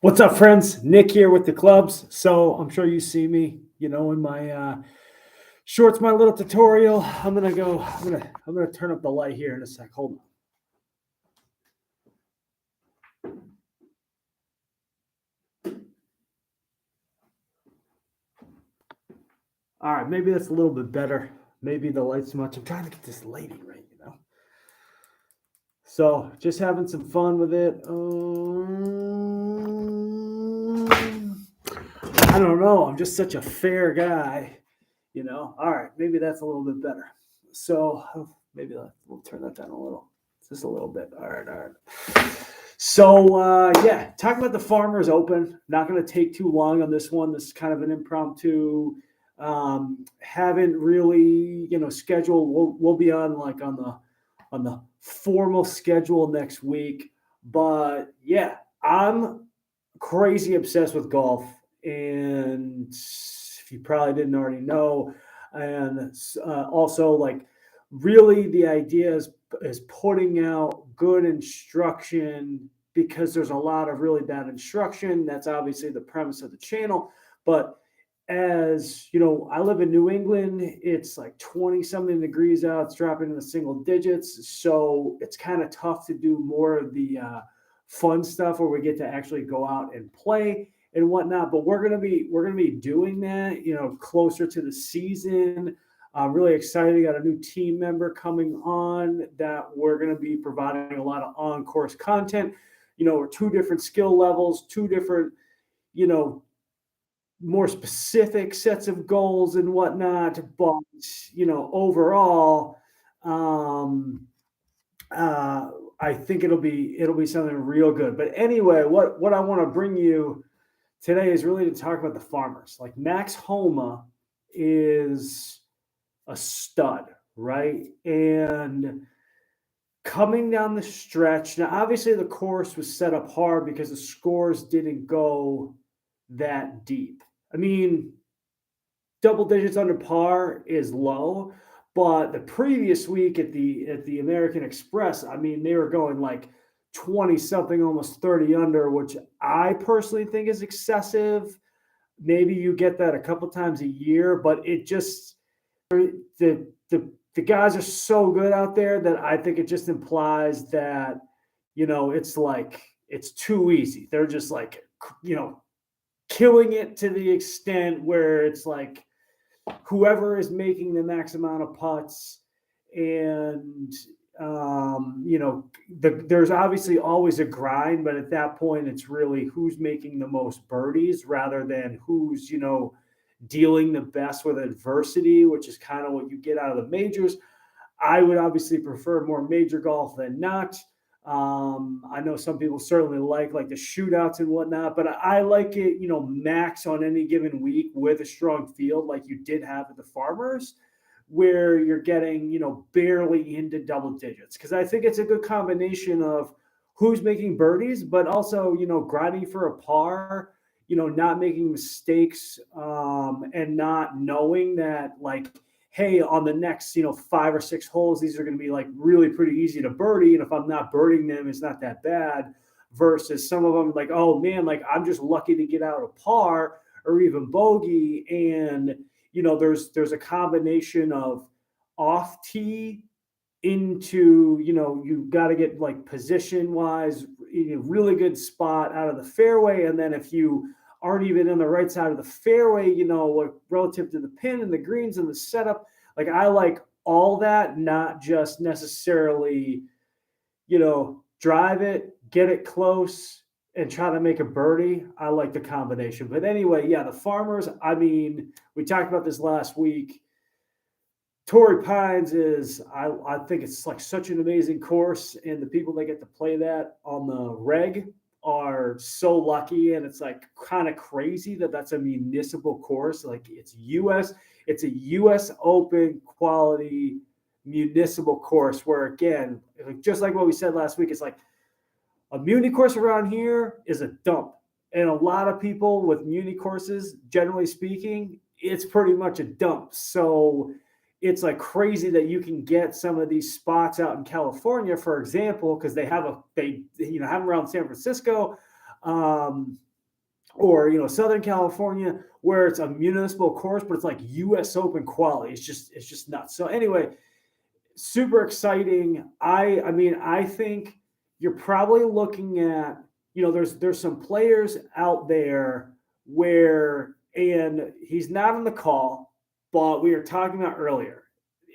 What's up, friends? Nick here with the clubs. So I'm sure you see me, in my shorts, my little tutorial. I'm gonna turn up the light here in a sec. Hold on. All right, maybe that's a little bit better. Maybe the light's too much. I'm trying to get this lighting right. So just having some fun with it. I don't know. I'm just such a fair guy. All right, maybe that's a little bit better. So maybe we'll turn that down a little, just a little bit. All right, all right. So yeah, talking about the Farmers Open. Not going to take too long on this one. This is kind of an impromptu. Haven't really, scheduled. We'll be on like on the formal schedule next week. But yeah, I'm crazy obsessed with golf, and if you probably didn't already know, and also like really the idea is putting out good instruction because there's a lot of really bad instruction. That's obviously the premise of the channel, but as you know, I live in New England. It's like 20 something degrees out. It's dropping in the single digits. So it's kind of tough to do more of the fun stuff where we get to actually go out and play and whatnot. But we're gonna be doing that, closer to the season. I'm really excited. We got a new team member coming on that we're gonna be providing a lot of on-course content. Two different skill levels, two different, you know, more specific sets of goals and whatnot. But overall, um, I think it'll be something real good. But anyway, what I want to bring you today is really to talk about the Farmers. Like Max Homa is a stud, right? And coming down the stretch, now obviously the course was set up hard because the scores didn't go that deep. I mean, double digits under par is low, but the previous week at the American Express, I mean, they were going like 20 something, almost 30 under, which I personally think is excessive. Maybe you get that a couple times a year, but it just the guys are so good out there that I think it just implies that it's like it's too easy. They're just like you know killing it to the extent where it's like whoever is making the max amount of putts, and there's obviously always a grind, but at that point it's really who's making the most birdies rather than who's dealing the best with adversity, which is kind of what you get out of the majors. I would obviously prefer more major golf than not. I know some people certainly like the shootouts and whatnot, but I like it, max on any given week with a strong field like you did have at the Farmers, where you're getting, barely into double digits. Because I think it's a good combination of who's making birdies, but also, grinding for a par, not making mistakes, and not knowing that like hey, on the next, 5 or 6 holes, these are going to be like really pretty easy to birdie. And if I'm not birding them, it's not that bad. Versus some of them, like, oh man, like I'm just lucky to get out a par or even bogey. And, there's a combination of off tee into, you got to get like position wise, really good spot out of the fairway. And then if you aren't even in the right side of the fairway, like relative to the pin and the greens and the setup, like I like all that, not just necessarily, drive it, get it close and try to make a birdie. I like the combination. But anyway, yeah, the Farmers, I mean, we talked about this last week. Torrey Pines is, I think it's like such an amazing course, and the people that get to play that on the reg are so lucky. And it's like kind of crazy that that's a municipal course. Like it's a U.S. Open quality municipal course where, again, just like what we said last week, it's like a muni course around here is a dump. And a lot of people with muni courses, generally speaking, it's pretty much a dump. So it's like crazy that you can get some of these spots out in California, for example, because they have them around San Francisco. or Southern California, where it's a municipal course, but it's like U.S. Open quality. It's just nuts. So anyway, super exciting. I mean, I think you're probably looking at, there's some players out there where, and he's not on the call, but we were talking about earlier,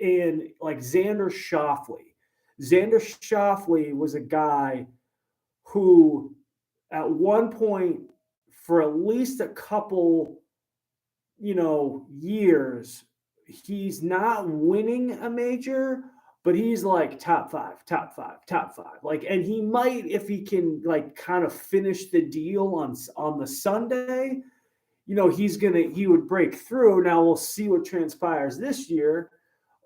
and like Xander Schauffele. Xander Schauffele was a guy who at one point, for at least a couple, years, he's not winning a major, but he's like top five, top five, top five. Like, and he might, if he can like kind of finish the deal on the Sunday, he would break through. Now we'll see what transpires this year,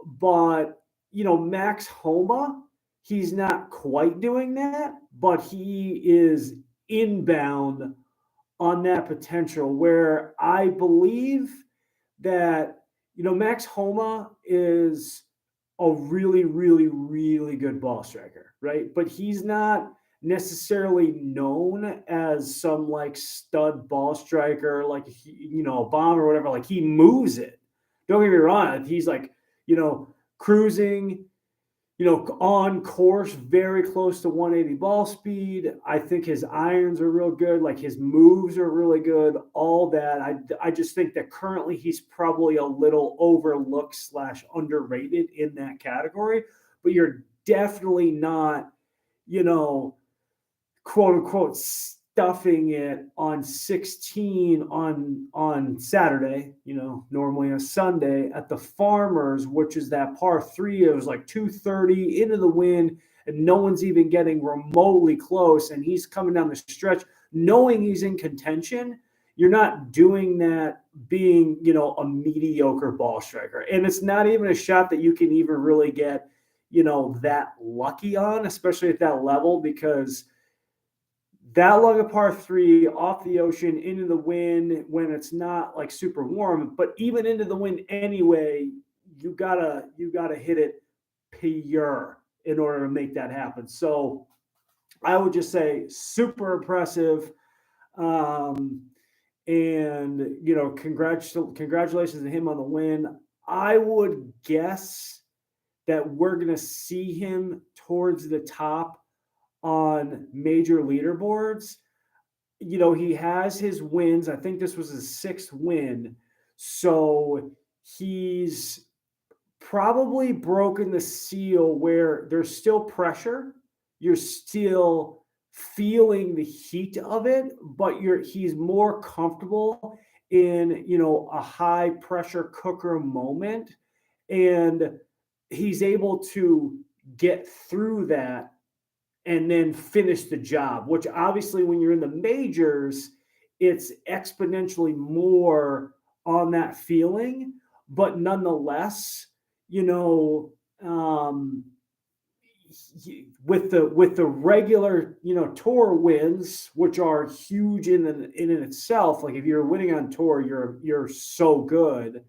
but Max Homa, he's not quite doing that, but he is inbound on that potential, where I believe that Max Homa is a really, really, really good ball striker, right? But he's not necessarily known as some like stud ball striker, like a bomb or whatever. Like he moves it. Don't get me wrong. He's like cruising, on course, very close to 180 ball speed. I think his irons are real good. Like his moves are really good. All that. I just think that currently he's probably a little overlooked / underrated in that category. But you're definitely not, quote unquote, stuffing it on 16 on Saturday, normally a Sunday at the Farmers, which is that par 3. It was like 230 into the wind, and no one's even getting remotely close, and he's coming down the stretch knowing he's in contention. You're not doing that being, a mediocre ball striker. And it's not even a shot that you can even really get, that lucky on, especially at that level, because that long a par 3 off the ocean into the wind when it's not like super warm, but even into the wind anyway, you gotta hit it pure in order to make that happen. So I would just say super impressive. And congratulations to him on the win. I would guess that we're gonna see him towards the top on major leaderboards. He has his wins. I think this was his 6th win. So he's probably broken the seal where there's still pressure. You're still feeling the heat of it, but he's more comfortable in, a high pressure cooker moment. And he's able to get through that and then finish the job, which obviously when you're in the majors, it's exponentially more on that feeling. But nonetheless, um, with the regular, tour wins, which are huge in itself. Like if you're winning on tour, you're so good.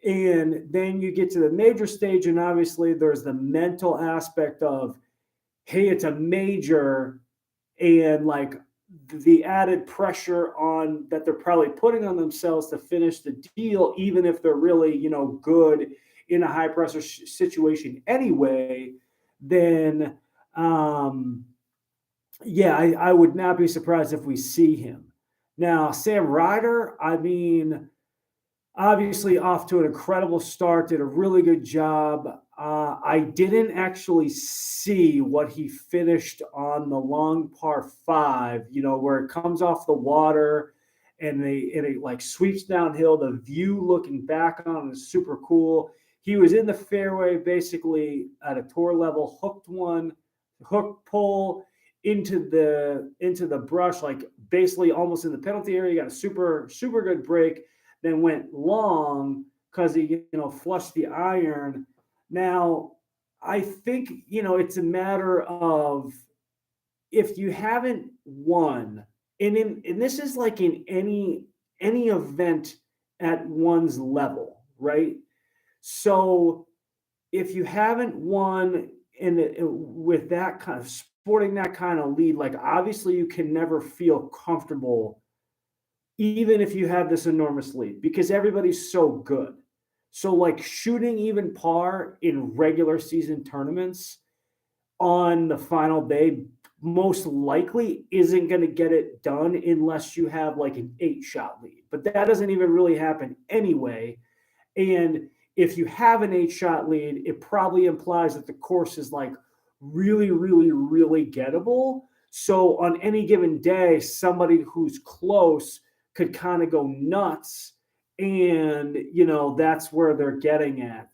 And then you get to the major stage, and obviously there's the mental aspect of, hey, it's a major, and like the added pressure on that they're probably putting on themselves to finish the deal, even if they're really, good in a high pressure situation anyway, then yeah, I would not be surprised if we see him. Now, Sam Ryder, I mean, obviously off to an incredible start, did a really good job. I didn't actually see what he finished on the long par 5, where it comes off the water and it like sweeps downhill. The view looking back on it is super cool. He was in the fairway basically at a tour level, hook pull into the brush, like basically almost in the penalty area. He got a super, super good break, then went long because he, flushed the iron. Now, I think, it's a matter of, if you haven't won, and this is like in any event at one's level, right? So if you haven't won with that kind of sporting that kind of lead, like obviously you can never feel comfortable even if you have this enormous lead, because everybody's so good. So, like shooting even par in regular season tournaments on the final day most likely isn't going to get it done unless you have like an 8 shot lead. But that doesn't even really happen anyway. And if you have an 8 shot lead, it probably implies that the course is like really, really, really gettable. So on any given day, somebody who's close could kind of go nuts. And, that's where they're getting at.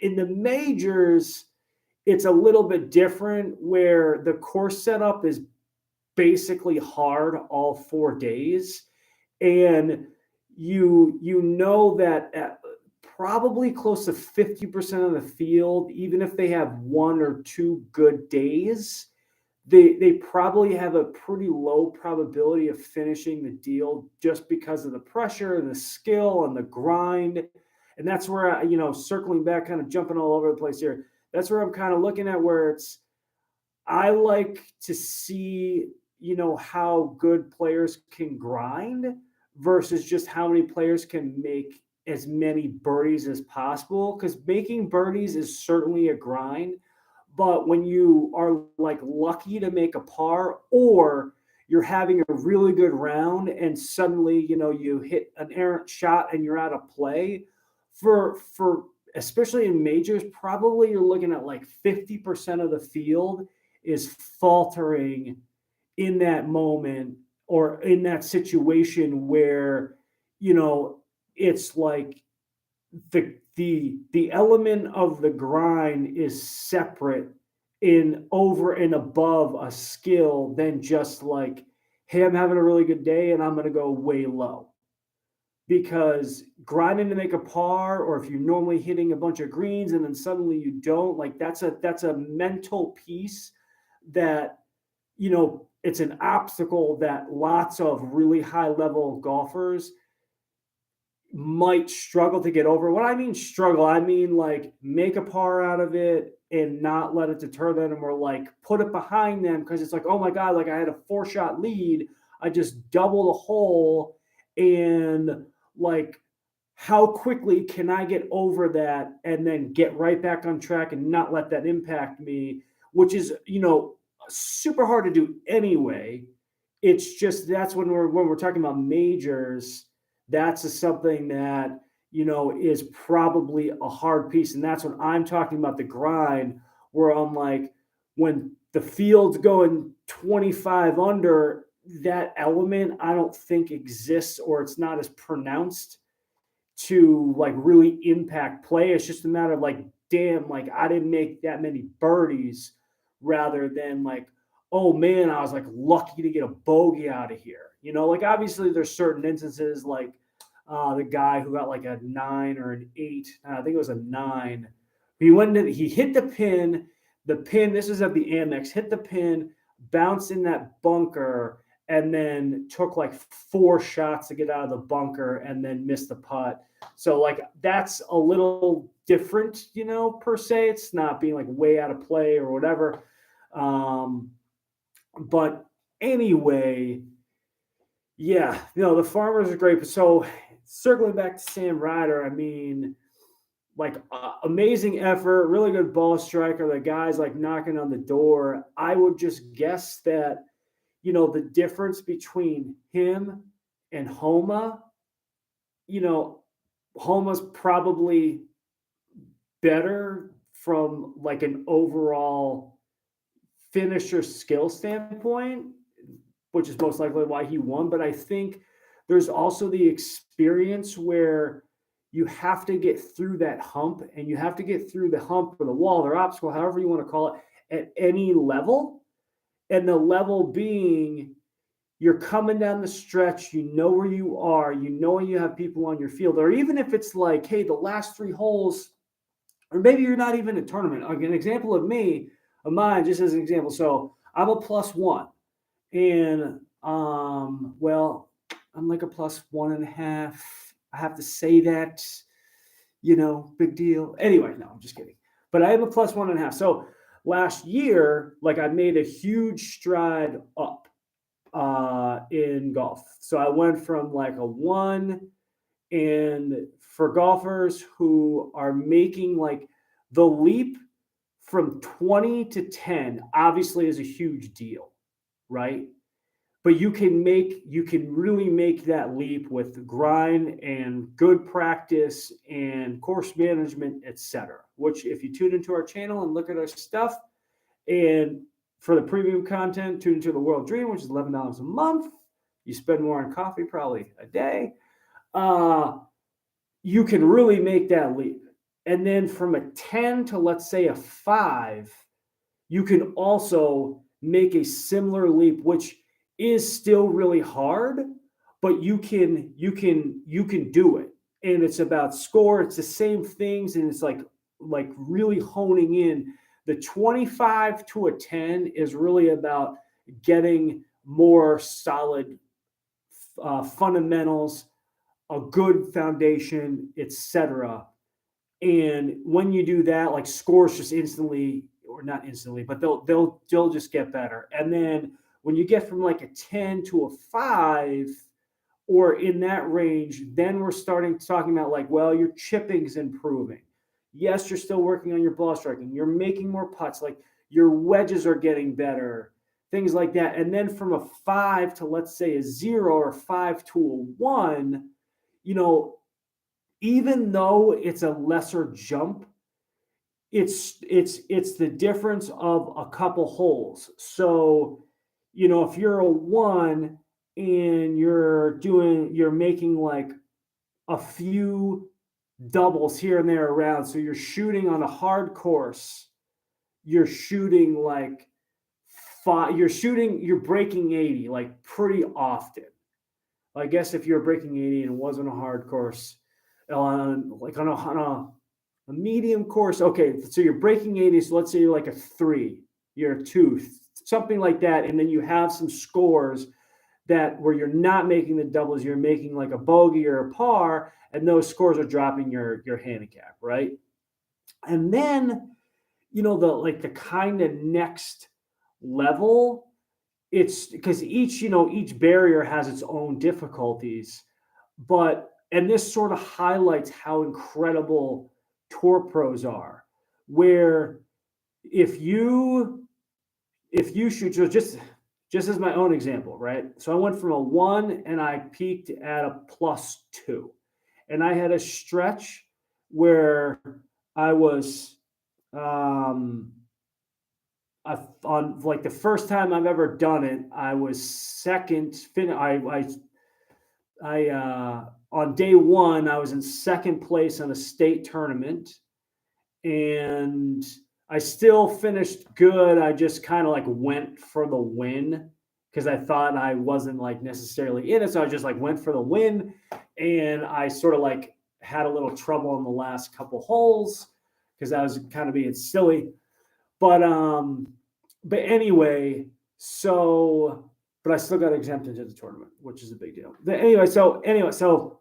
In the majors, it's a little bit different where the course setup is basically hard all 4 days. And you know that at probably close to 50% of the field, even if they have 1 or 2 good days, they probably have a pretty low probability of finishing the deal just because of the pressure and the skill and the grind. And that's where circling back, kind of jumping all over the place here. That's where I'm kind of looking at where I like to see, how good players can grind versus just how many players can make as many birdies as possible. Because making birdies is certainly a grind. But when you are like lucky to make a par, or you're having a really good round and suddenly, you hit an errant shot and you're out of play, for especially in majors, probably you're looking at like 50% of the field is faltering in that moment or in that situation where it's like the element of the grind is separate in over and above a skill than just like, hey, I'm having a really good day and I'm going to go way low. Because grinding to make a par, or if you're normally hitting a bunch of greens and then suddenly you don't, like that's a mental piece that it's an obstacle that lots of really high level golfers might struggle to get over. When I mean struggle, I mean like make a par out of it and not let it deter them, or like put it behind them because it's like, oh my God, like I had a 4 shot lead. I just double the hole. And like, how quickly can I get over that and then get right back on track and not let that impact me, which is, super hard to do anyway. It's just that's when we're talking about majors, that's something that is probably a hard piece. And that's when I'm talking about the grind, where I'm like, when the field's going 25 under, that element I don't think exists, or it's not as pronounced to like really impact play. It's just a matter of like, damn, like I didn't make that many birdies, rather than like, oh man, I was like lucky to get a bogey out of here. Like obviously there's certain instances like the guy who got like a 9 or an 8. I think it was a 9. He hit the pin. The pin, this is at the Amex, hit the pin, bounced in that bunker, and then took like 4 shots to get out of the bunker and then missed the putt. So like that's a little different, per se. It's not being like way out of play or whatever. But anyway, yeah, the Farmers are great. So circling back to Sam Ryder, I mean, like amazing effort, really good ball striker. The guy's like knocking on the door. I would just guess that, the difference between him and Homa, Homa's probably better from like an overall finisher skill standpoint, which is most likely why he won. But I think there's also the experience where you have to get through that hump, and you have to get through the hump or the wall or obstacle, however you want to call it, at any level. And the level being, you're coming down the stretch, you know where you are, you have people on your field, or even if it's like, hey, the last 3 holes, or maybe you're not even in a tournament. Like an example of mine, just as an example. So I'm a +1, and well, I'm like a +1.5. I have to say that, big deal. Anyway, no, I'm just kidding. But I am a +1.5. So last year, like I made a huge stride up in golf. So I went from like a 1, and for golfers who are making like the leap from 20 to 10 obviously is a huge deal, right? But you can really make that leap with grind and good practice and course management, etc. Which if you tune into our channel and look at our stuff, and for the premium content, tune into the World Dream, which is $11 a month. You spend more on coffee probably a day. You can really make that leap. And then from a 10 to let's say a 5, you can also make a similar leap, which is still really hard, but you can do it. And it's about score. It's the same things, and it's like really honing in. The 25 to a 10 is really about getting more solid fundamentals, a good foundation, etc. And when you do that, like scores just instantly, or not instantly, but they'll just get better. And then when you get from like a 10 to a 5 or in that range, then we're starting talking about like, well, your chipping's improving. Yes, you're still working on your ball striking. You're making more putts. Like your wedges are getting better, things like that. And then from a 5 to let's say a 0 or 5 to a 1, you know, even though it's a lesser jump, it's the difference of a couple holes. So, you know, if you're a 1 and you're making like a few doubles here and there around, so you're shooting on a hard course, you're shooting like you're breaking 80 like pretty often. I guess if you're breaking 80 and it wasn't a hard course, on a medium course, okay, so you're breaking 80, so let's say you're like a 3, you're a 2, something like that, and then you have some scores that where you're not making the doubles, you're making like a bogey or a par, and those scores are dropping your handicap, right? And then, you know, the kind of next level, it's because each barrier has its own difficulties, and this sort of highlights how incredible tour pros are, where if you shoot, so just as my own example, right? So I went from a 1 and I peaked at a +2, and I had a stretch where I was on like the first time I've ever done it, I was second. On day 1, I was in second place in a state tournament, and I still finished good. I just kind of like went for the win because I thought I wasn't like necessarily in it. So I just like went for the win, and I sort of like had a little trouble in the last couple holes because I was kind of being silly. But anyway, but I still got exempted to the tournament, which is a big deal. So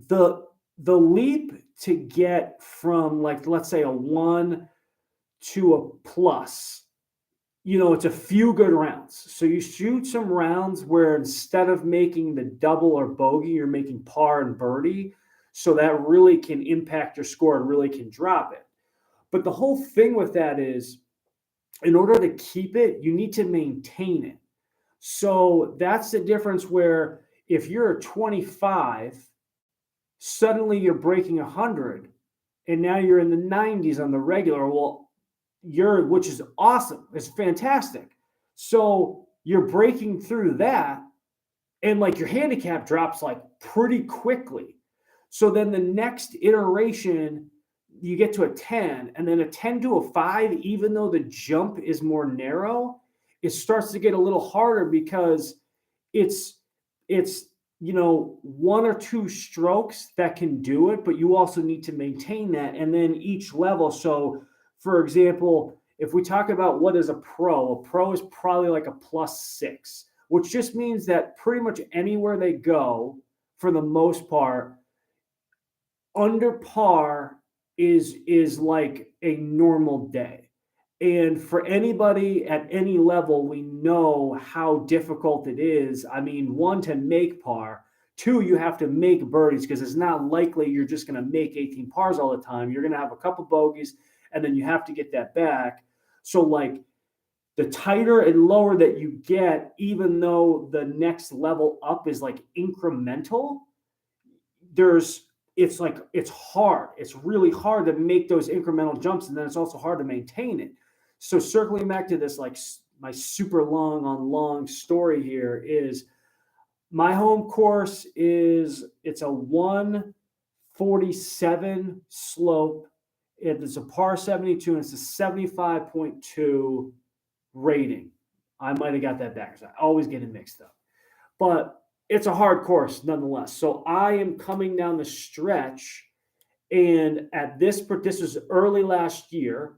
the leap to get from like, let's say a 1 to a plus, you know, it's a few good rounds. So you shoot some rounds where instead of making the double or bogey, you're making par and birdie. So that really can impact your score and really can drop it. But the whole thing with that is, in order to keep it, you need to maintain it. So that's the difference where if you're a 25, suddenly you're breaking 100, and now you're in the 90s on the regular. Well, which is awesome. It's fantastic. So you're breaking through that, and like your handicap drops like pretty quickly. So then the next iteration, you get to a 10, and then a 10 to a 5, even though the jump is more narrow, it starts to get a little harder because it's you know, 1 or 2 strokes that can do it, but you also need to maintain that. And then each level. So for example, if we talk about what is a pro is probably like a +6, which just means that pretty much anywhere they go, for the most part, under par is like a normal day. And for anybody at any level, we know how difficult it is. I mean, one, to make par. Two, you have to make birdies because it's not likely you're just going to make 18 pars all the time. You're going to have a couple bogeys, and then you have to get that back. So, like, the tighter and lower that you get, even though the next level up is like incremental, it's hard. It's really hard to make those incremental jumps, and then it's also hard to maintain it. So circling back to this, like my super long on long story here is my home course it's a 147 slope. It's a par 72 and it's a 75.2 rating. I might have got that back because I always get it mixed up. But it's a hard course nonetheless. So I am coming down the stretch, and this was early last year,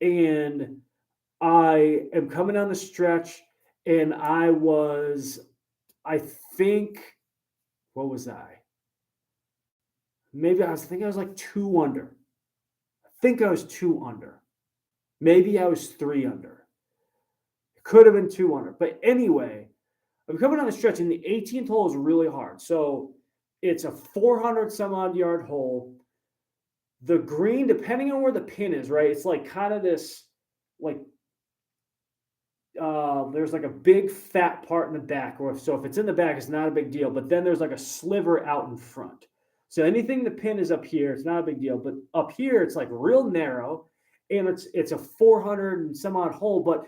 and I am coming down the stretch, and I think, what was I? Maybe I was like 2 under. I think I was 2 under. Maybe I was 3 under. It could have been 2 under. But anyway, I'm coming down the stretch, and the 18th hole is really hard. So it's a 400 some odd yard hole. The green, depending on where the pin is, right? It's like kind of this, like, there's like a big fat part in the back. So if it's in the back, it's not a big deal. But then there's like a sliver out in front. So anything the pin is up here, it's not a big deal. But up here, it's like real narrow, and it's a 400 and some odd hole. But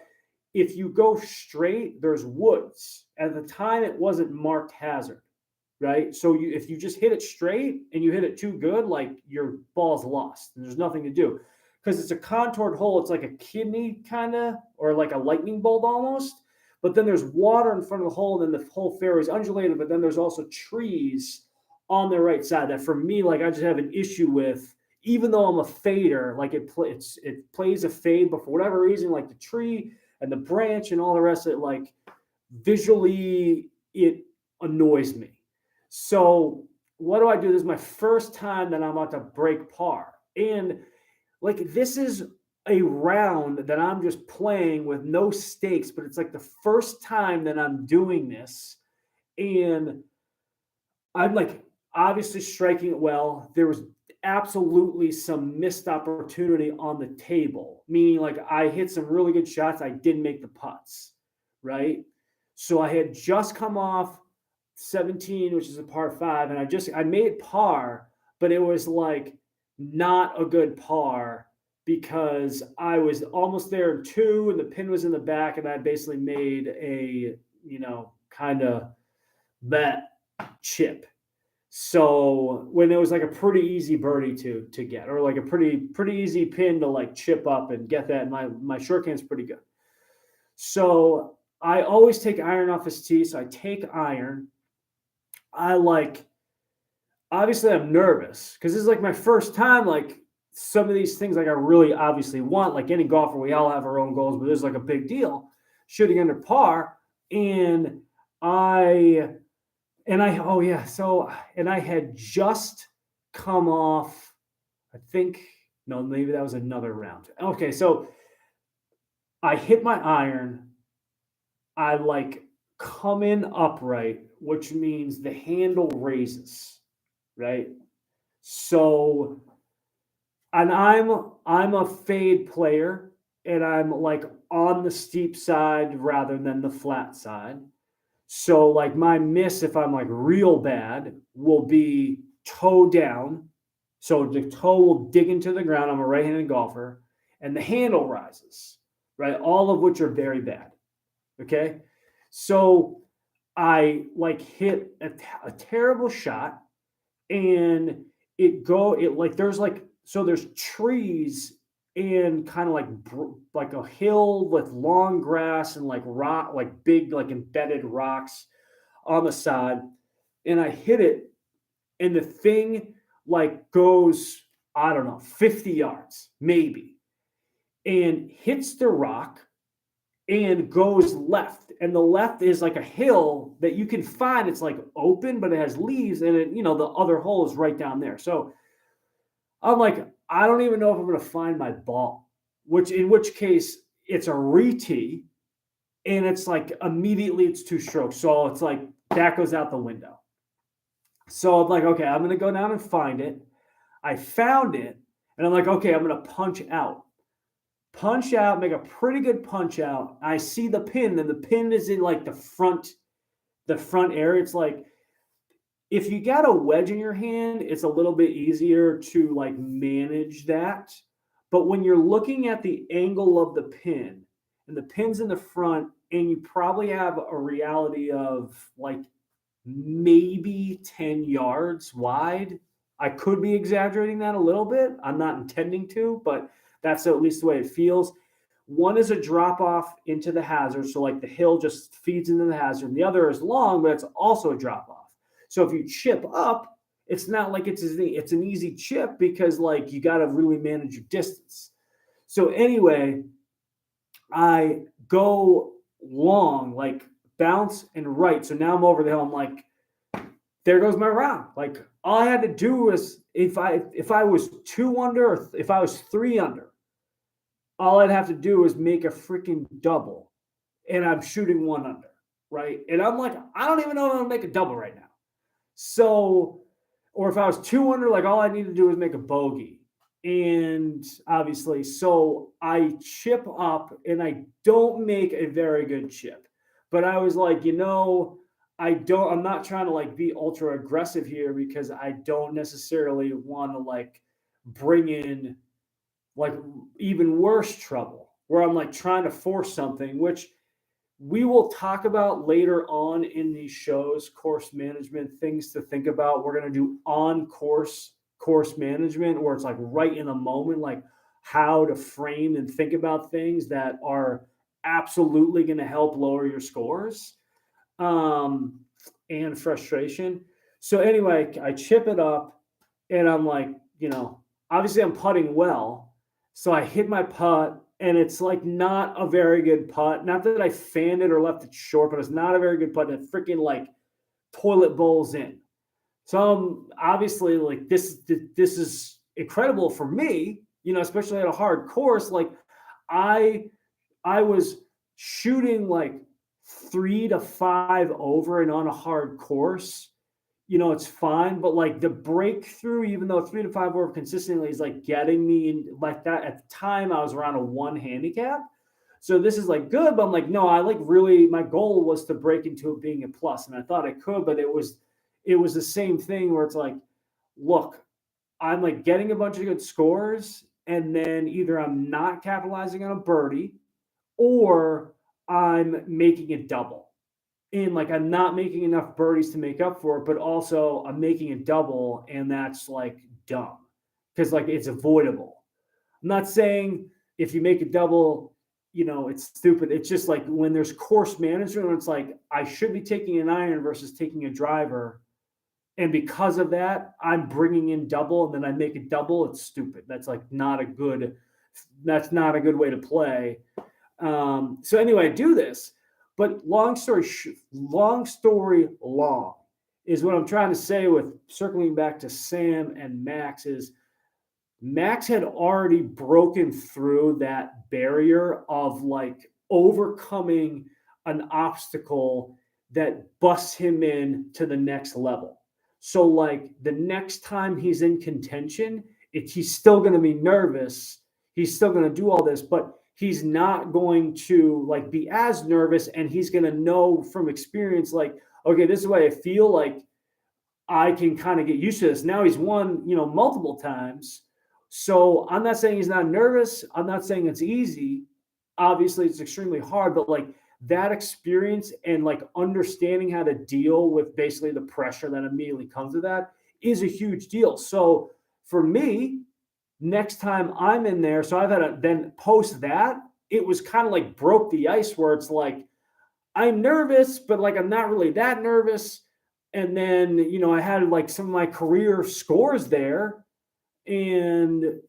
if you go straight, there's woods. At the time, it wasn't marked hazard, right? So if you just hit it straight and you hit it too good, like, your ball's lost. And there's nothing to do. Because it's a contoured hole. It's like a kidney kind of, or like a lightning bolt almost. But then there's water in front of the hole, and then the whole fairway is undulated. But then there's also trees on the right side that, for me, like, I just have an issue with. Even though I'm a fader, like, it plays a fade, but for whatever reason, like the tree and the branch and all the rest of it, like, visually, it annoys me. So what do I do? This is my first time that I'm about to break par. And, like, this is a round that I'm just playing with no stakes, but it's like the first time that I'm doing this. And I'm, like, obviously striking it well. There was absolutely some missed opportunity on the table, meaning, like, I hit some really good shots. I didn't make the putts, right? So I had just come off 17, which is a par 5, and I made par, but it was like not a good par because I was almost there in 2 and the pin was in the back, and I basically made a, kind of bet chip. So when it was like a pretty easy birdie to get, or like a pretty easy pin to, like, chip up and get that, my short game's pretty good. So I always take iron off his tee. So I take iron. Obviously I'm nervous because this is like my first time, like, some of these things, like, I really obviously want, like any golfer, we all have our own goals, but this is like a big deal, shooting under par. And I had just come off, maybe that was another round. Okay, so I hit my iron. I, like, come in upright, which means the handle raises, right? So, and I'm a fade player, and I'm, like, on the steep side rather than the flat side. So, like, my miss, if I'm, like, real bad, will be toe down. So the toe will dig into the ground. I'm a right-handed golfer, and the handle rises, right? All of which are very bad. Okay. So I, like, hit a terrible shot, and there's trees and kind of like a hill with long grass and, like, rock, like big, like, embedded rocks on the side. And I hit it, and the thing, like, goes, I don't know, 50 yards maybe, and hits the rock and goes left. And the left is like a hill that you can find. It's, like, open, but it has leaves, and the other hole is right down there. So I'm like, I don't even know if I'm going to find my ball. in which case it's a re-tee, and it's like immediately it's 2 strokes. So it's like that goes out the window. So I'm like, okay, I'm going to go down and find it. I found it, and I'm like, okay, I'm going to punch out, make a pretty good punch out. I see the pin, and the pin is in like the front area. It's like, if you got a wedge in your hand, it's a little bit easier to like manage that. But when you're looking at the angle of the pin, and the pin's in the front, and you probably have a reality of like maybe 10 yards wide. I could be exaggerating that a little bit. I'm not intending to, but that's at least the way it feels. One is a drop off into the hazard. So like the hill just feeds into the hazard. And the other is long, but it's also a drop off. So if you chip up, it's not like it's an easy chip, because like you got to really manage your distance. So anyway, I go long, like bounce and right. So now I'm over the hill. I'm like, there goes my round. Like all I had to do was, if I was 2 under, or if I was 3 under, all I'd have to do was make a freaking double, and I'm shooting 1 under, right? And I'm like, I don't even know if I'm gonna make a double right now. So, or if I was 2 under, like all I need to do is make a bogey. And obviously, so I chip up, and I don't make a very good chip. But I was like, I'm not trying to like be ultra aggressive here, because I don't necessarily want to like bring in like even worse trouble where I'm like trying to force something, which we will talk about later on in these shows. Course management, things to think about. We're going to do on course management, where it's like right in the moment, like how to frame and think about things that are absolutely going to help lower your scores and frustration. So anyway, I chip it up, and I'm like, obviously I'm putting well. So I hit my putt, and it's like not a very good putt. Not that I fanned it or left it short, but it's not a very good putt. And it freaking like toilet bowls in. So obviously like this is incredible for me, especially at a hard course. Like I was shooting like 3 to 5 over, and on a hard course, it's fine. But like the breakthrough, even though 3 to 5 over consistently is like getting me in like that. At the time, I was around a 1 handicap. So this is like good, but I'm like, no, I like really, my goal was to break into it being a plus. And I thought I could, but it was the same thing where it's like, look, I'm like getting a bunch of good scores, and then either I'm not capitalizing on a birdie, or I'm making a double. And like I'm not making enough birdies to make up for it, but also I'm making a double, and that's like dumb, because like it's avoidable. I'm not saying if you make a double, it's stupid. It's just like when there's course management, it's like I should be taking an iron versus taking a driver. And because of that, I'm bringing in double, and then I make a double. It's stupid. That's not a good way to play. So anyway, I do this. But long story long is what I'm trying to say with circling back to Sam and Max is Max had already broken through that barrier of like overcoming an obstacle that busts him in to the next level. So like the next time he's in contention, he's still going to be nervous. He's still going to do all this, but he's not going to like be as nervous, and he's going to know from experience, like, okay, this is what I feel like. I can kind of get used to this. Now he's won, multiple times. So I'm not saying he's not nervous. I'm not saying it's easy. Obviously it's extremely hard, but like that experience and like understanding how to deal with basically the pressure that immediately comes with that is a huge deal. So for me, next time I'm in there, so I've had to then post that, it was kind of like broke the ice where it's like, I'm nervous, but like, I'm not really that nervous. And then, I had like some of my career scores there, and,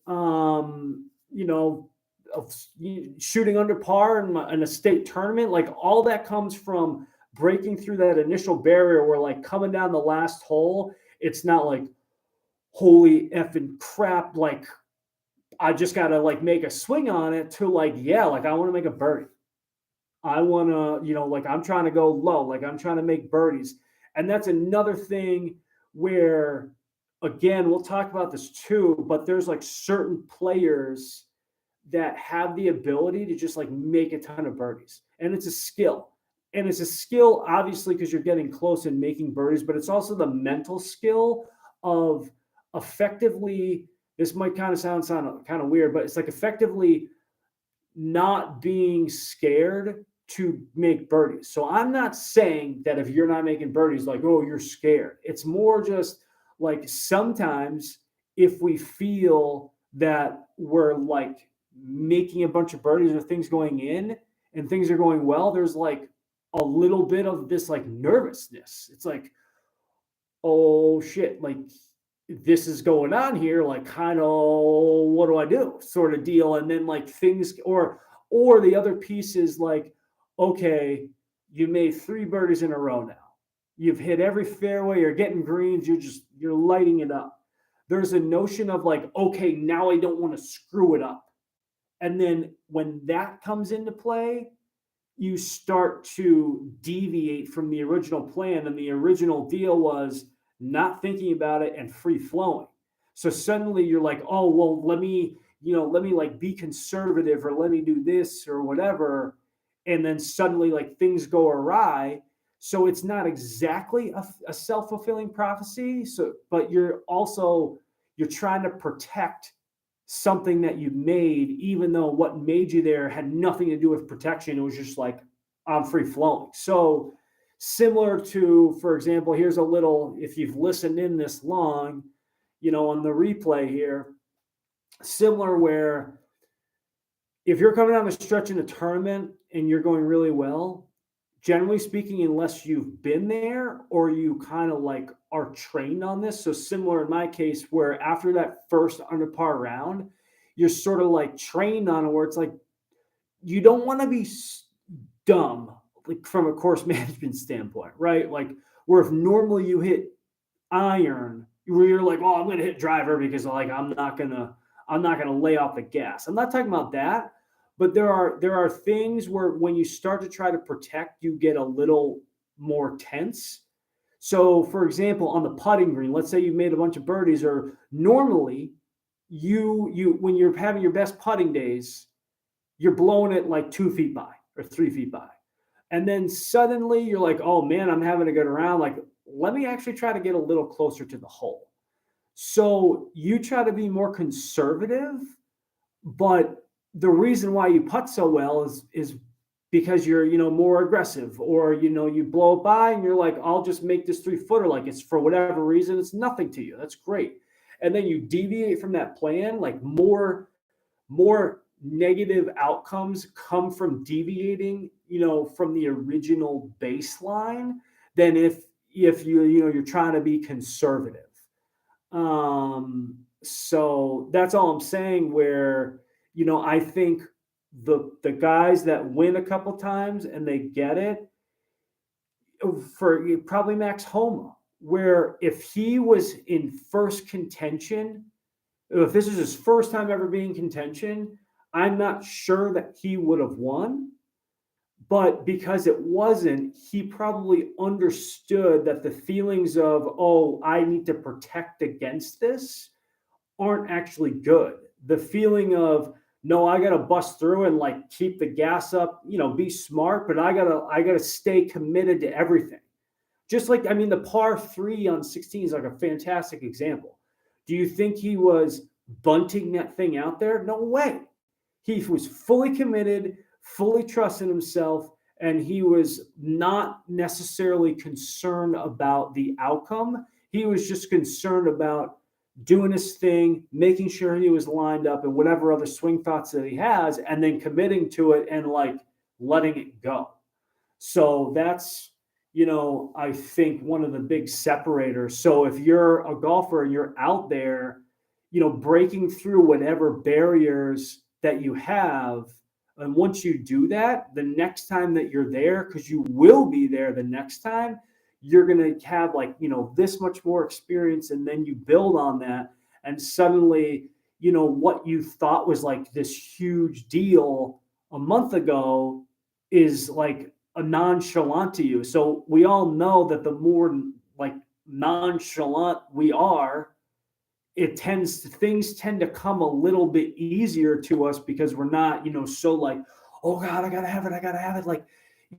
shooting under par in a state tournament, like all that comes from breaking through that initial barrier where like coming down the last hole, it's not like, holy effing crap, like I just got to like make a swing on it to like, yeah, like I want to make a birdie. I want to, like I'm trying to go low, like I'm trying to make birdies. And that's another thing where, again, we'll talk about this too, but there's like certain players that have the ability to just like make a ton of birdies. And it's a skill. And it's a skill, obviously, because you're getting close and making birdies, but it's also the mental skill of effectively, this might kind of sound kind of weird, but it's like effectively not being scared to make birdies. So I'm not saying that if you're not making birdies, like, oh, you're scared. It's more just like sometimes if we feel that we're like making a bunch of birdies or things going in and things are going well, there's like a little bit of this like nervousness. It's like, oh shit, like this is going on here, like kind of what do I do sort of deal. And then like things or the other piece is like, okay, you made 3 birdies in a row now. You've hit every fairway, you're getting greens, you're lighting it up. There's a notion of like, okay, now I don't want to screw it up. And then when that comes into play, you start to deviate from the original plan. And the original deal was not thinking about it and free flowing. So suddenly you're like, oh, well, let me like be conservative or let me do this or whatever. And then suddenly like things go awry. So it's not exactly a self-fulfilling prophecy. So, but you're trying to protect something that you made, even though what made you there had nothing to do with protection. It was just like, I'm free flowing. So similar to, for example, here's a little, if you've listened in this long, on the replay here, similar where if you're coming down the stretch in a tournament and you're going really well, generally speaking, unless you've been there or you kind of like are trained on this. So similar in my case, where after that first under par round, you're sort of like trained on it, where it's like, you don't want to be dumb, like from a course management standpoint, right? Like where if normally you hit iron, where you're like, oh, I'm going to hit driver because like, I'm not going to lay off the gas. I'm not talking about that. But there are things where when you start to try to protect, you get a little more tense. So, for example, on the putting green, let's say you made a bunch of birdies, or normally you when you're having your best putting days, you're blowing it like 2 feet by or 3 feet by, and then suddenly you're like, oh man, I'm having a good round. Like, let me actually try to get a little closer to the hole. So you try to be more conservative, but the reason why you putt so well is because you're more aggressive, or you blow it by and you're like, I'll just make this 3-footer, like it's for whatever reason it's nothing to you. That's great. And then you deviate from that plan, like more negative outcomes come from deviating from the original baseline than if you're trying to be conservative. So that's all I'm saying, where I think the guys that win a couple times and they get it, for probably Max Homa, where if he was in first contention, if this is his first time ever being contention, I'm not sure that he would have won. But because it wasn't, he probably understood that the feelings of, oh, I need to protect against this aren't actually good. The feeling of, no, I got to bust through and like keep the gas up, be smart, but I gotta stay committed to everything. Just like, I mean, the par 3 on 16 is like a fantastic example. Do you think he was bunting that thing out there? No way. He was fully committed, fully trusted himself, and he was not necessarily concerned about the outcome. He was just concerned about doing his thing, making sure he was lined up, and whatever other swing thoughts that he has, and then committing to it and like letting it go. So that's, I think one of the big separators. So if you're a golfer and you're out there, breaking through whatever barriers that you have, and once you do that, the next time that you're there, because you will be there the next time, you're going to have like, this much more experience, and then you build on that. And suddenly, what you thought was like this huge deal a month ago is like a nonchalant to you. So we all know that the more like nonchalant we are, things tend to come a little bit easier to us because we're not, so like, oh God, I gotta have it, I gotta have it. Like,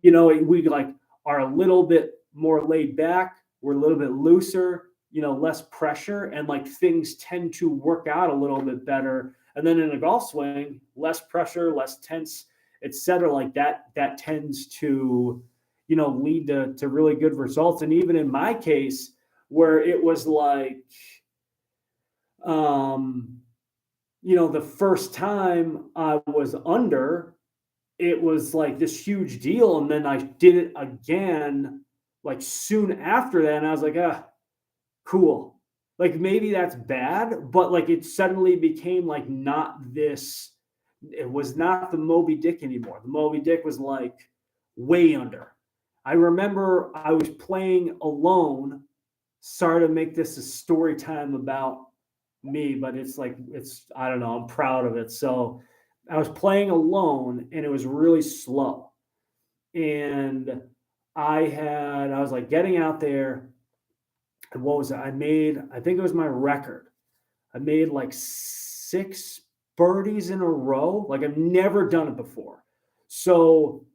we like are a little bit more laid back, we're a little bit looser, less pressure, and like things tend to work out a little bit better. And then in a golf swing, less pressure, less tense, etc. Like that tends to, lead to really good results. And even in my case, where it was like, the first time I was under, it was like this huge deal. And then I did it again, like soon after that. And I was like, cool. Like maybe that's bad, but like it suddenly became like it was not the Moby Dick anymore. The Moby Dick was like way under. I remember I was playing alone. Sorry to make this a story time about me, but I don't know, I'm proud of it. So I was playing alone and it was really slow. And I was like getting out there. And what was it? I think it was my record. I made like 6 birdies in a row. Like I've never done it before. So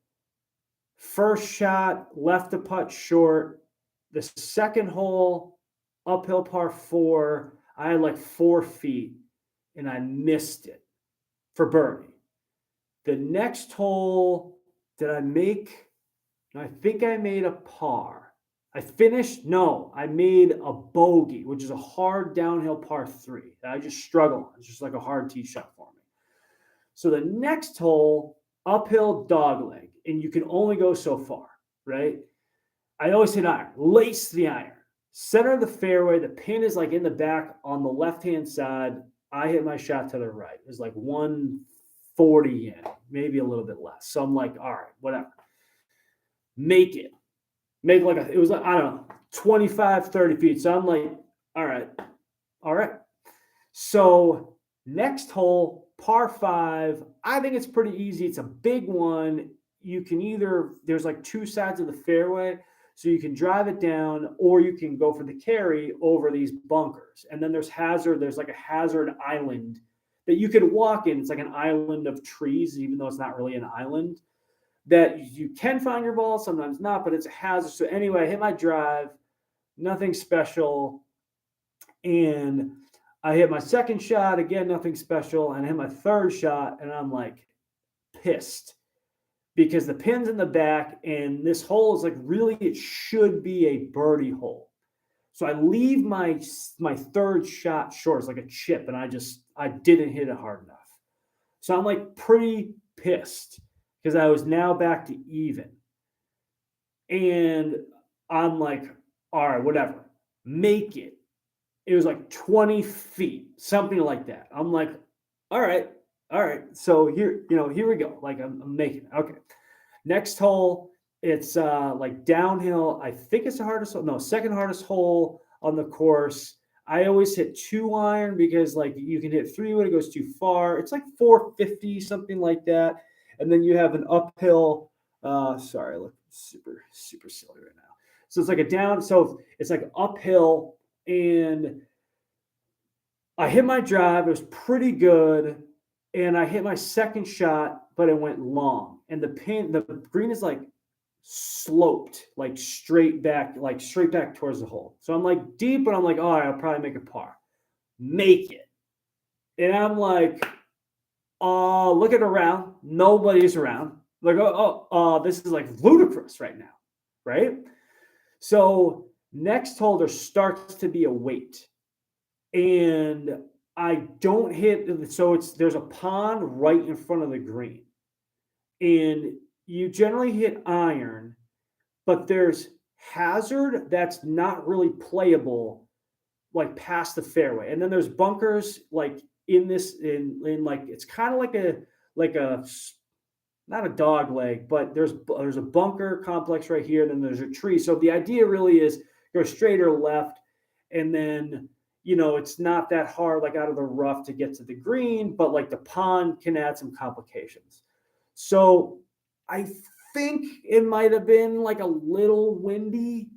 first shot, left the putt short. The second hole, uphill par 4. I had like 4 feet and I missed it for birdie. The next hole, I think I made a par. I made a bogey, which is a hard downhill par 3. I just struggle. It's just like a hard tee shot for me. So the next hole, uphill dogleg, and you can only go so far, right? I always hit iron, lace the iron. Center of the fairway, the pin is like in the back on the left-hand side. I hit my shot to the right. It was like 140 in, maybe a little bit less. So I'm like, all right, whatever. Make it. Make like it was like, I don't know, 25, 30 feet. So I'm like, all right. So next hole, par 5. I think it's pretty easy. It's a big one. You can there's like 2 sides of the fairway. So you can drive it down or you can go for the carry over these bunkers. And then there's like a hazard island that you can walk in. It's like an island of trees, even though it's not really an island, that you can find your ball, sometimes not, but it's a hazard. So anyway, I hit my drive, nothing special. And I hit my second shot, again, nothing special. And I hit my third shot and I'm like pissed. Because the pin's in the back and this hole is like really, it should be a birdie hole. So I leave my third shot short. It's like a chip and I didn't hit it hard enough. So I'm like pretty pissed because I was now back to even. And I'm like, all right, whatever, make it. It was like 20 feet, something like that. I'm like, all right. So here we go. Like I'm making it. Okay. Next hole, it's like downhill. I think it's the hardest hole. No, second hardest hole on the course. I always hit 2 iron because like you can hit 3 when it goes too far. It's like 450, something like that. And then you have an uphill. Sorry, I look super, super silly right now. So it's like it's like uphill, and I hit my drive. It was pretty good. And I hit my second shot, but it went long. And the green is like sloped, like straight back towards the hole. So I'm like deep, but I'm like, all right, I'll probably make a par. Make it. And I'm like, looking around. Nobody's around. Like, this is like ludicrous right now, right? So next hole, there starts to be a wait. And I don't hit, so there's a pond right in front of the green. And you generally hit iron, but there's hazard that's not really playable, like past the fairway. And then there's bunkers like in like, it's kind of like a not a dog leg, but there's a bunker complex right here, and then there's a tree. So the idea really is go straight or left, and then it's not that hard, like out of the rough to get to the green, but like the pond can add some complications. So I think it might have been like a little windy,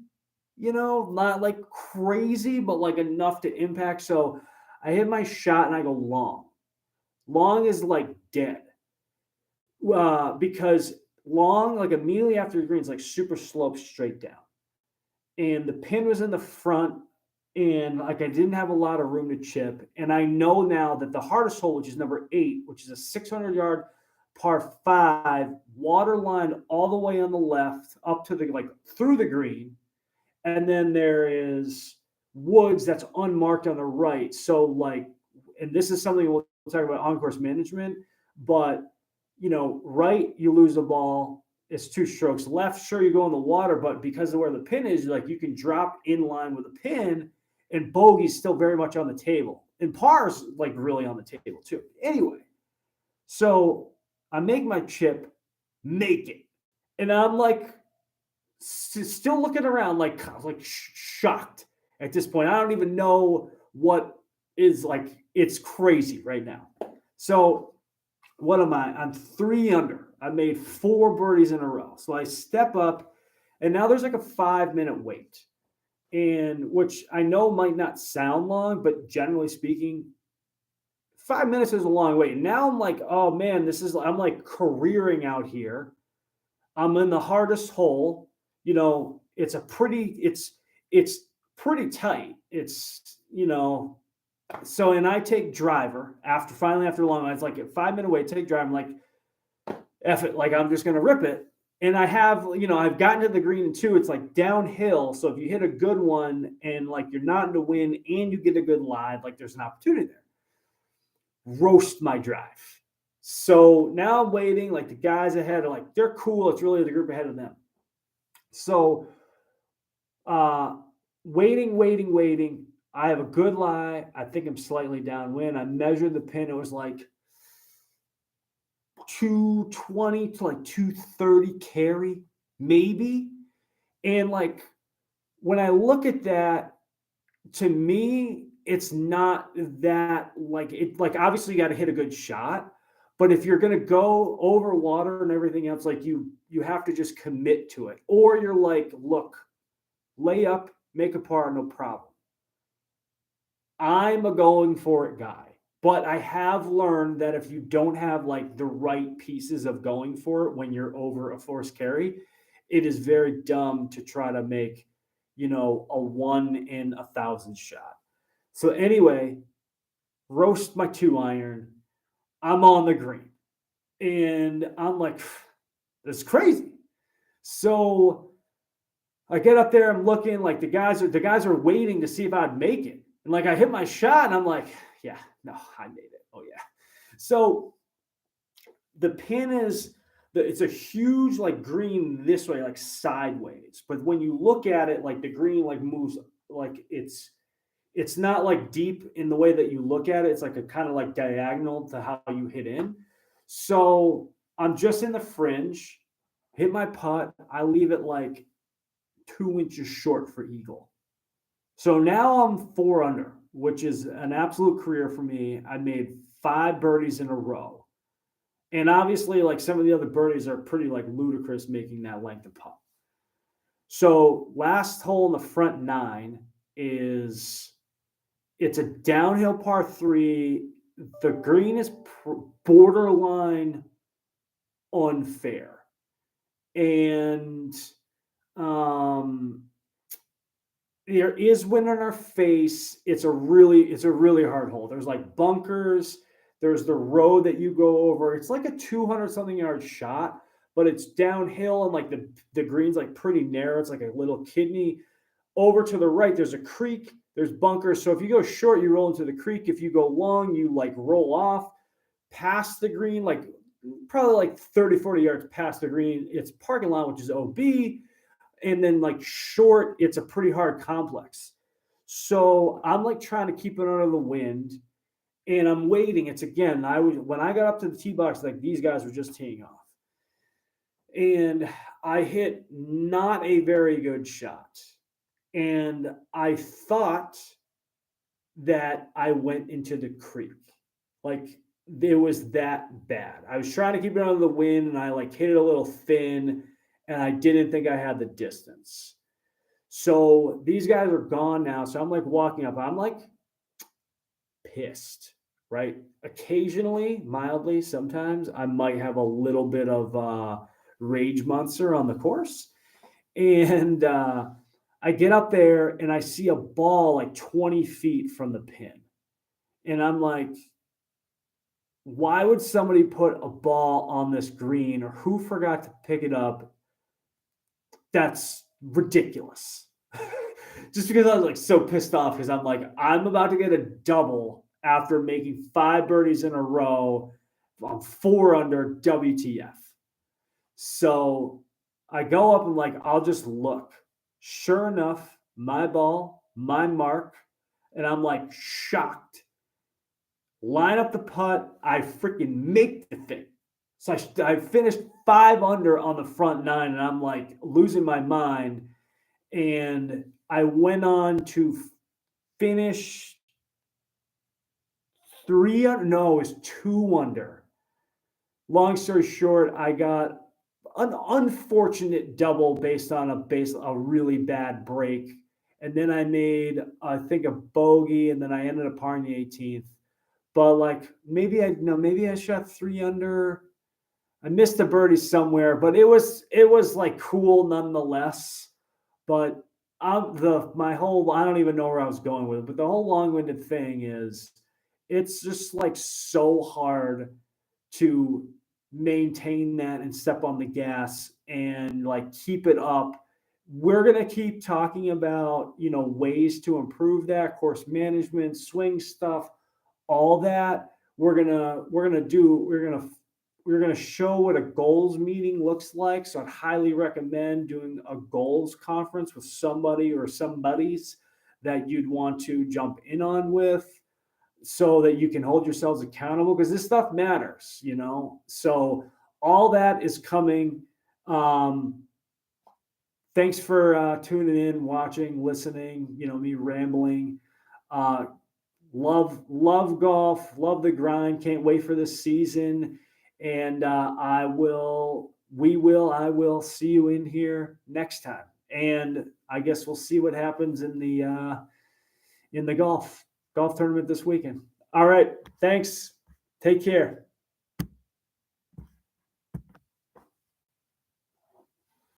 not like crazy, but like enough to impact. So I hit my shot and I go long. Long is like dead. Because long, like immediately after the green, is like super slope straight down. And the pin was in the front, and like I didn't have a lot of room to chip. And I know now that the hardest hole, which is number 8, which is a 600-yard par 5, water line all the way on the left up to the like through the green, and then there is woods that's unmarked on the right. So like, and this is something we'll talk about on course management, but right, you lose the ball. It's 2 strokes left. Sure, you go in the water, but because of where the pin is, like you can drop in line with the pin, and bogey's still very much on the table, and par's like really on the table too. Anyway, so I make my chip, make it, and I'm like still looking around, like shocked at this point. I don't even know what is like. It's crazy right now. So what am I? I'm 3 under. I made 4 birdies in a row. So I step up, and now there's like a 5-minute wait, and which I know might not sound long, but generally speaking, 5 minutes is a long wait. And now I'm like, oh man, I'm like careering out here. I'm in the hardest hole. It's pretty tight. So, and I take driver after a long, it's like a 5-minute wait, take driver. I'm like, F it, like I'm just going to rip it. And I've gotten to the green in 2. It's like downhill. So if you hit a good one and like you're not in the wind and you get a good lie, like there's an opportunity there. Roast my drive. So now I'm waiting, like the guys ahead are like, they're cool. It's really the group ahead of them. So waiting. I have a good lie. I think I'm slightly downwind. I measured the pin. It was like 220 to like 230 carry, maybe. And like when I look at that, to me, it's not that like it, like obviously you got to hit a good shot, but if you're going to go over water and everything else, like you have to just commit to it, or you're like, look, lay up, make a par, no problem. I'm a going for it guy, but I have learned that if you don't have like the right pieces of going for it when you're over a forced carry, it is very dumb to try to make, a 1 in 1,000 shot. So anyway, roast my 2-iron. I'm on the green, and I'm like, this is crazy. So I get up there. I'm looking like the guys are waiting to see if I'd make it. And like I hit my shot, and I'm like, yeah, no, I made it. Oh yeah. So the pin it's a huge like green this way, like sideways. But when you look at it, like the green like moves, like it's not like deep in the way that you look at it. It's like a kind of like diagonal to how you hit in. So I'm just in the fringe, hit my putt. I leave it like 2 inches short for eagle. So now I'm 4 under, which is an absolute career for me. I made 5 birdies in a row. And obviously, like some of the other birdies are pretty like ludicrous making that length of putt. So last hole in the front 9 it's a downhill par 3. The green is borderline unfair. And there is wind in our face. It's a really hard hole. There's like bunkers. There's the road that you go over. It's like a 200 something yard shot, but it's downhill, and like the green's like pretty narrow. It's like a little kidney. Over to the right, there's a creek. There's bunkers. So if you go short, you roll into the creek. If you go long, you like roll off past the green, like probably like 30, 40 yards past the green. It's parking lot, which is OB. And then like short, it's a pretty hard complex. So I'm like trying to keep it under the wind, and I'm waiting. It's again, when I got up to the tee box, like these guys were just teeing off, and I hit not a very good shot. And I thought that I went into the creek. Like it was that bad. I was trying to keep it under the wind and I like hit it a little thin and I didn't think I had the distance. So these guys are gone now. So I'm like walking up. I'm like pissed, right? Occasionally, mildly, sometimes I might have a little bit of rage monster on the course. And I get up there and I see a ball like 20 feet from the pin. And I'm like, why would somebody put a ball on this green or who forgot to pick it up? That's ridiculous. Just because I was like so pissed off because I'm like, I'm about to get a double after making 5 birdies in a row. I'm 4 under WTF. So I go up and like, I'll just look. Sure enough, my ball, my mark, and I'm like shocked. Line up the putt, I freaking make the thing. So I finished 5 under on the front 9, and I'm like losing my mind. And I went on to finish 3 under. No, it was 2 under. Long story short, I got an unfortunate double based on a really bad break. And then I made, I think, a bogey, and then I ended up parring the 18th. But like maybe I shot 3 under. I missed a birdie somewhere, but it was like cool nonetheless. But my whole, I don't even know where I was going with it, but the whole long-winded thing is it's just like so hard to maintain that and step on the gas and like keep it up. We're going to keep talking about, ways to improve that, course management, swing stuff, all that. We're going to show what a goals meeting looks like. So I'd highly recommend doing a goals conference with somebody or some buddies that you'd want to jump in on with so that you can hold yourselves accountable because this stuff matters, So all that is coming. Thanks for tuning in, watching, listening, me rambling. Love golf, love the grind. Can't wait for this season. And I will see you in here next time. And I guess we'll see what happens in the golf tournament this weekend. All right. Thanks. Take care.